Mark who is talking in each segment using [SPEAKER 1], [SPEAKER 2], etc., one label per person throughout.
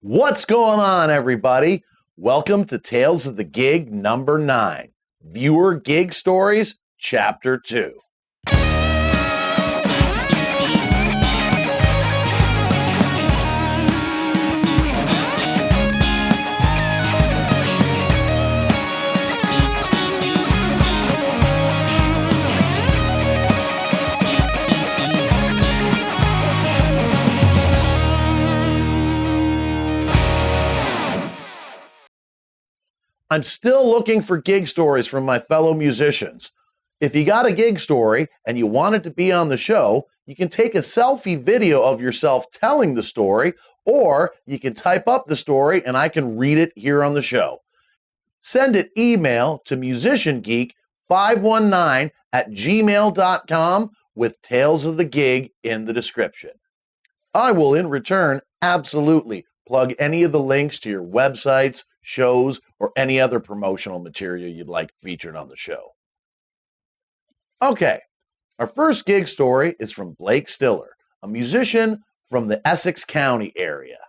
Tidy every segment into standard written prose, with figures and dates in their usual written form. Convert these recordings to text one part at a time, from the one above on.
[SPEAKER 1] What's going on, everybody? Welcome to Tales of the Gig number 9, Viewer Gig Stories, Chapter 2. I'm still looking for gig stories from my fellow musicians. If you got a gig story and you want it to be on the show, you can take a selfie video of yourself telling the story, or you can type up the story and I can read it here on the show. Send it email to musiciangeek519@gmail.com with Tales of the Gig in the description. I will in return absolutely plug any of the links to your websites, shows, or any other promotional material you'd like featured on the show. Okay, our first gig story is from Blake Stiller, a musician from the Essex County area.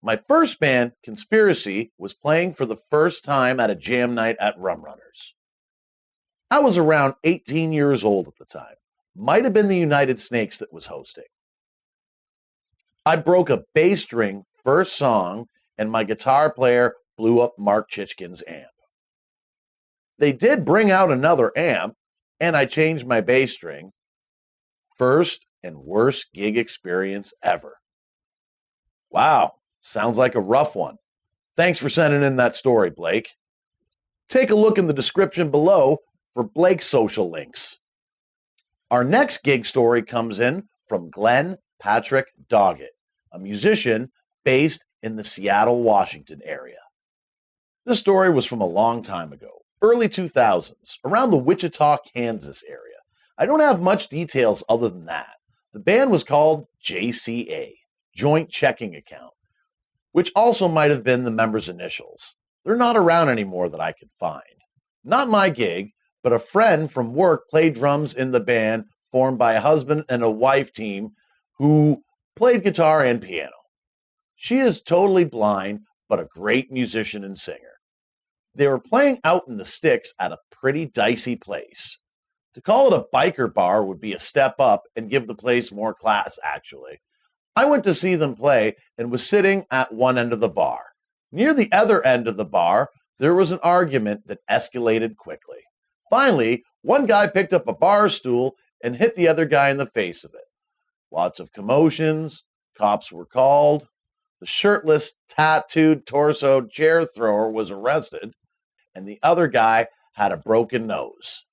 [SPEAKER 1] My first band, Conspiracy, was playing for the first time at a jam night at Rum Runners. I was around 18 years old at the time. Might have been the United Snakes that was hosting. I broke a bass string first song, and my guitar player blew up Mark Chichkin's amp. They did bring out another amp, and I changed my bass string. First and worst gig experience ever. Wow, sounds like a rough one. Thanks for sending in that story, Blake. Take a look in the description below for Blake's social links. Our next gig story comes in from Glen Patrick Doggett, a musician based in the Seattle, Washington area. This story was from a long time ago, early 2000s, around the Wichita, Kansas area. I don't have much details other than that. The band was called JCA, Joint Checking Account, which also might have been the members' initials. They're not around anymore that I could find. Not my gig, but a friend from work played drums in the band formed by a husband and a wife team who played guitar and piano. She is totally blind, but a great musician and singer. They were playing out in the sticks at a pretty dicey place. To call it a biker bar would be a step up and give the place more class, actually. I went to see them play and was sitting at one end of the bar. Near the other end of the bar, there was an argument that escalated quickly. Finally, one guy picked up a bar stool and hit the other guy in the face of it. Lots of commotions, cops were called. The shirtless, tattooed, torsoed chair thrower was arrested, and the other guy had a broken nose.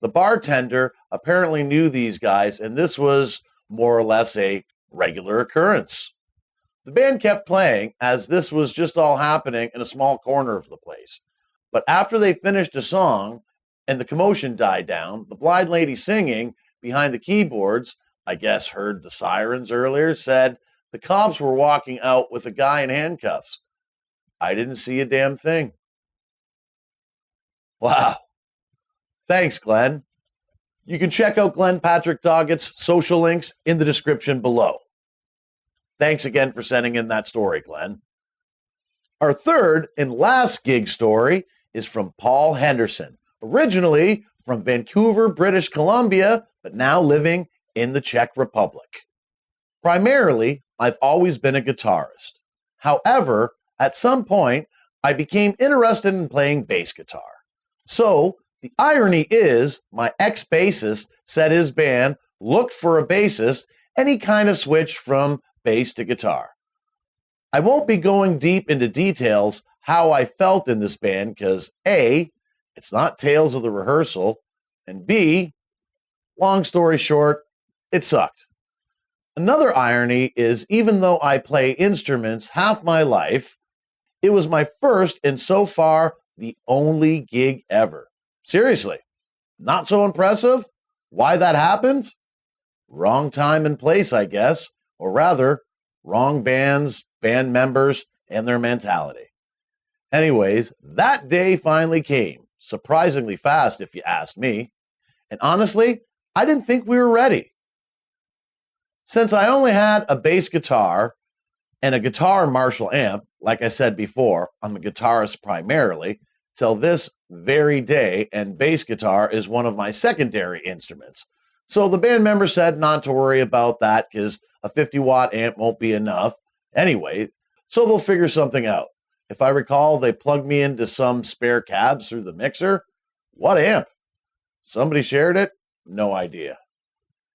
[SPEAKER 1] The bartender apparently knew these guys, and this was more or less a regular occurrence. The band kept playing, as this was just all happening in a small corner of the place. But after they finished a song, and the commotion died down, the blind lady singing behind the keyboards, I guess heard the sirens earlier, said the cops were walking out with a guy in handcuffs. I didn't see a damn thing. Wow. Thanks, Glenn. You can check out Glen Patrick Doggett's social links in the description below. Thanks again for sending in that story, Glenn. Our third and last gig story is from Paul Henderson, originally from Vancouver, British Columbia, but now living in the Czech Republic. Primarily, I've always been a guitarist. However, at some point, I became interested in playing bass guitar. So, the irony is, my ex-bassist said his band looked for a bassist, and he kind of switched from bass to guitar. I won't be going deep into details how I felt in this band because A, it's not Tales of the Rehearsal, and B, long story short, it sucked. Another irony is even though I play instruments half my life, it was my first and so far the only gig ever. Seriously, not so impressive? Why that happened? Wrong time and place, I guess, or rather, wrong bands, band members, and their mentality. Anyways, that day finally came, surprisingly fast if you ask me, and honestly, I didn't think we were ready. Since I only had a bass guitar and a guitar Marshall amp. Like I said before, I'm a guitarist primarily, till this very day, and bass guitar is one of my secondary instruments. So the band member said not to worry about that because a 50-watt amp won't be enough anyway, so they'll figure something out. If I recall, they plugged me into some spare cabs through the mixer. What amp? Somebody shared it? No idea.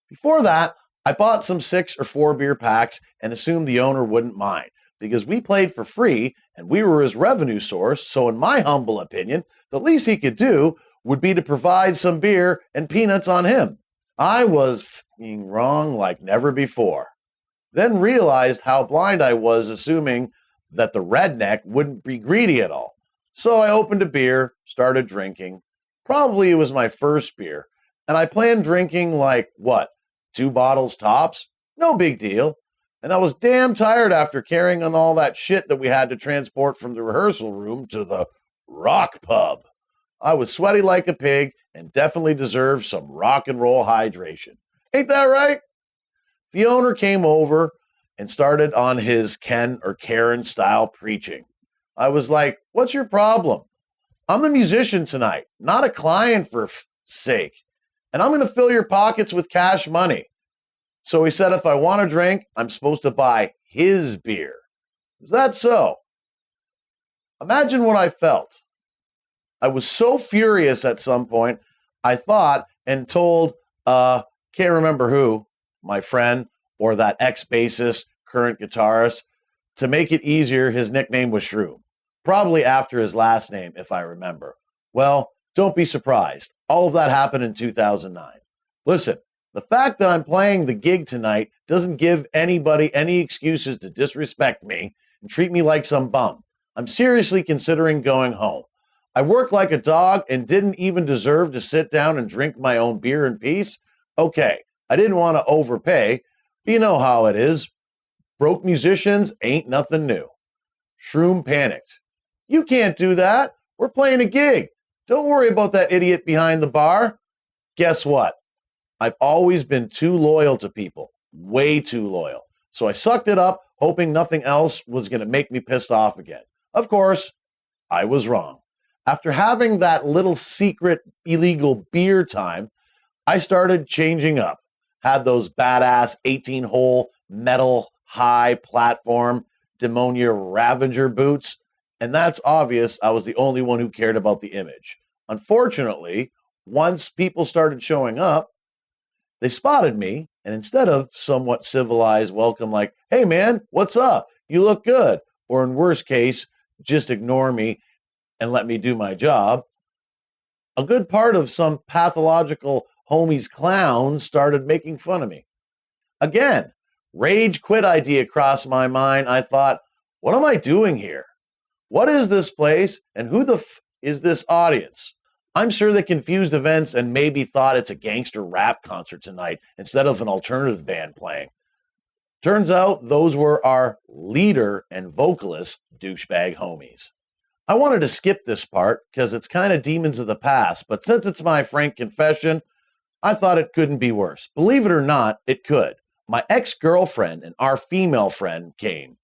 [SPEAKER 1] Before that, I bought some 6 or 4 beer packs and assumed the owner wouldn't mind because we played for free and we were his revenue source, so in my humble opinion, the least he could do would be to provide some beer and peanuts on him. I was f***ing wrong like never before. Then realized how blind I was, assuming that the redneck wouldn't be greedy at all. So I opened a beer, started drinking. Probably it was my first beer, and I planned drinking like, 2 bottles tops? No big deal. And I was damn tired after carrying on all that shit that we had to transport from the rehearsal room to the rock pub. I was sweaty like a pig and definitely deserved some rock and roll hydration. Ain't that right? The owner came over and started on his Ken or Karen style preaching. I was like, what's your problem? I'm the musician tonight, not a client for sake. And I'm going to fill your pockets with cash money. So he said if I want a drink, I'm supposed to buy his beer. Is that so? Imagine what I felt. I was so furious at some point, I thought and told, can't remember who, my friend or that ex-bassist, current guitarist, to make it easier, his nickname was Shroom. Probably after his last name, if I remember. Well, don't be surprised. All of that happened in 2009. Listen, the fact that I'm playing the gig tonight doesn't give anybody any excuses to disrespect me and treat me like some bum. I'm seriously considering going home. I work like a dog and didn't even deserve to sit down and drink my own beer in peace. Okay, I didn't want to overpay, but you know how it is. Broke musicians ain't nothing new. Shroom panicked. You can't do that. We're playing a gig. Don't worry about that idiot behind the bar. Guess what? I've always been too loyal to people. Way too loyal. So I sucked it up, hoping nothing else was going to make me pissed off again. Of course, I was wrong. After having that little secret illegal beer time, I started changing up. Had those badass 18-hole metal high platform Demonia Ravager boots. And that's obvious I was the only one who cared about the image. Unfortunately, once people started showing up, they spotted me, and instead of somewhat civilized welcome like, hey man, what's up? You look good. Or in worst case, just ignore me and let me do my job. A good part of some pathological homies clowns started making fun of me. Again, rage quit idea crossed my mind. I thought, what am I doing here? What is this place and who the is this audience? I'm sure they confused events and maybe thought it's a gangster rap concert tonight instead of an alternative band playing. Turns out those were our leader and vocalist douchebag homies. I wanted to skip this part because it's kind of demons of the past, but since it's my frank confession, I thought it couldn't be worse. Believe it or not, it could. My ex-girlfriend and our female friend came.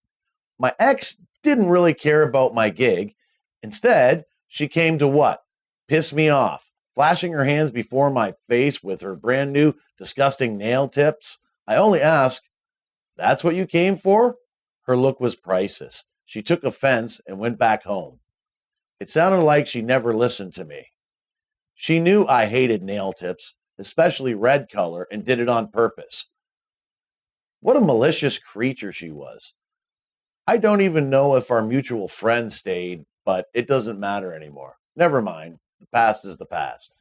[SPEAKER 1] My ex didn't really care about my gig. Instead, she came to what? Piss me off, flashing her hands before my face with her brand new, disgusting nail tips. I only ask, that's what you came for? Her look was priceless. She took offense and went back home. It sounded like she never listened to me. She knew I hated nail tips, especially red color, and did it on purpose. What a malicious creature she was. I don't even know if our mutual friend stayed, but it doesn't matter anymore. Never mind. The past is the past.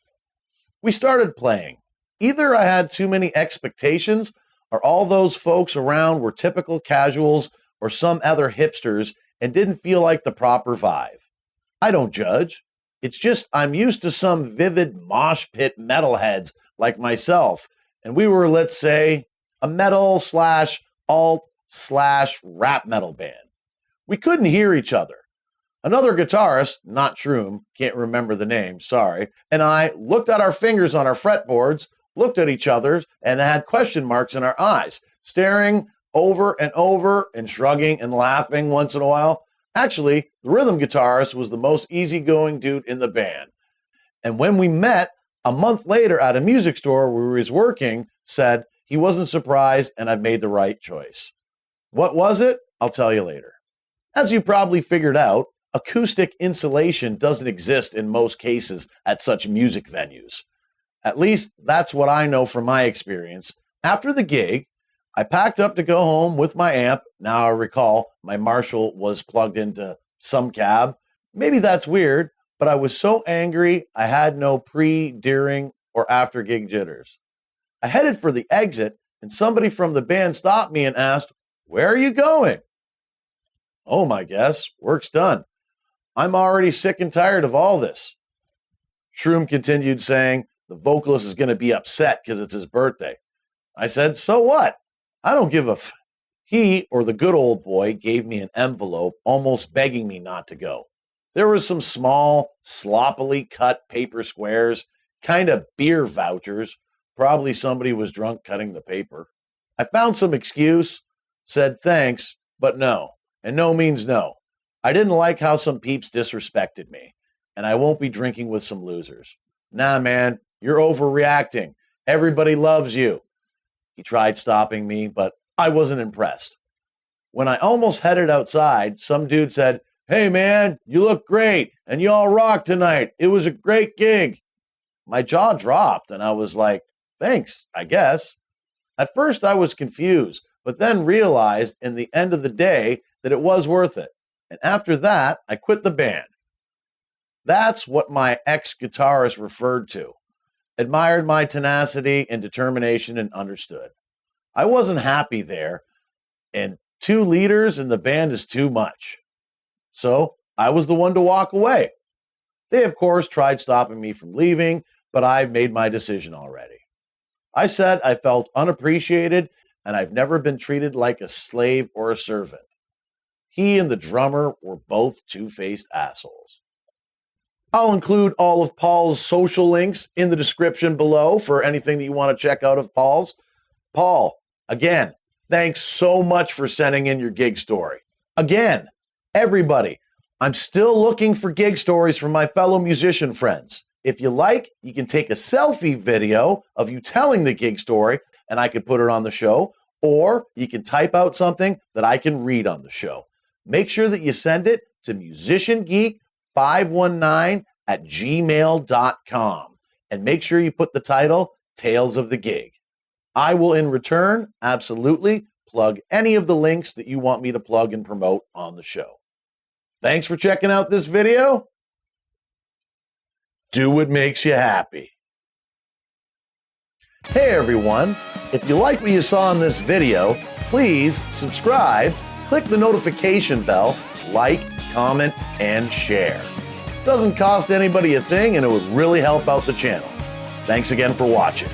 [SPEAKER 1] We started playing. Either I had too many expectations, or all those folks around were typical casuals or some other hipsters and didn't feel like the proper vibe. I don't judge. It's just I'm used to some vivid mosh pit metalheads like myself, and we were, let's say, a metal / alt / rap metal band. We couldn't hear each other. Another guitarist, not Shroom, can't remember the name, sorry, and I looked at our fingers on our fretboards, looked at each other, and had question marks in our eyes, staring over and over and shrugging and laughing once in a while. Actually, the rhythm guitarist was the most easygoing dude in the band. And when we met a month later at a music store where he was working, said he wasn't surprised and I've made the right choice. What was it? I'll tell you later. As you probably figured out, acoustic insulation doesn't exist in most cases at such music venues. At least that's what I know from my experience. After the gig, I packed up to go home with my amp. Now I recall my Marshall was plugged into some cab. Maybe that's weird, but I was so angry I had no pre, during, or after gig jitters. I headed for the exit and somebody from the band stopped me and asked, "Where are you going?" "Home, I guess. Work's done. I'm already sick and tired of all this." Shroom continued saying, "The vocalist is going to be upset because it's his birthday." I said, "So what? I don't give a f." He, or the good old boy, gave me an envelope, almost begging me not to go. There was some small, sloppily cut paper squares, kind of beer vouchers. Probably somebody was drunk cutting the paper. I found some excuse, said thanks, but no. And no means no. I didn't like how some peeps disrespected me, and I won't be drinking with some losers. Nah, man, you're overreacting. Everybody loves you. He tried stopping me, but I wasn't impressed. When I almost headed outside, some dude said, "Hey, man, you look great, and you all rock tonight. It was a great gig." My jaw dropped, and I was like, "Thanks, I guess." At first, I was confused, but then realized in the end of the day that it was worth it. And after that, I quit the band. That's what my ex-guitarist referred to. Admired my tenacity and determination and understood. I wasn't happy there, and 2 leaders in the band is too much. So I was the one to walk away. They, of course, tried stopping me from leaving, but I've made my decision already. I said I felt unappreciated, and I've never been treated like a slave or a servant. He and the drummer were both two-faced assholes. I'll include all of Paul's social links in the description below for anything that you want to check out of Paul's. Paul, again, thanks so much for sending in your gig story. Again, everybody, I'm still looking for gig stories from my fellow musician friends. If you like, you can take a selfie video of you telling the gig story and I can put it on the show, or you can type out something that I can read on the show. Make sure that you send it to musiciangeek519@gmail.com and make sure you put the title Tales of the Gig. I will in return absolutely plug any of the links that you want me to plug and promote on the show. Thanks for checking out this video. Do what makes you happy. Hey everyone, if you like what you saw in this video, please subscribe, click the notification bell, like, comment, and share. Doesn't cost anybody a thing and it would really help out the channel. Thanks again for watching.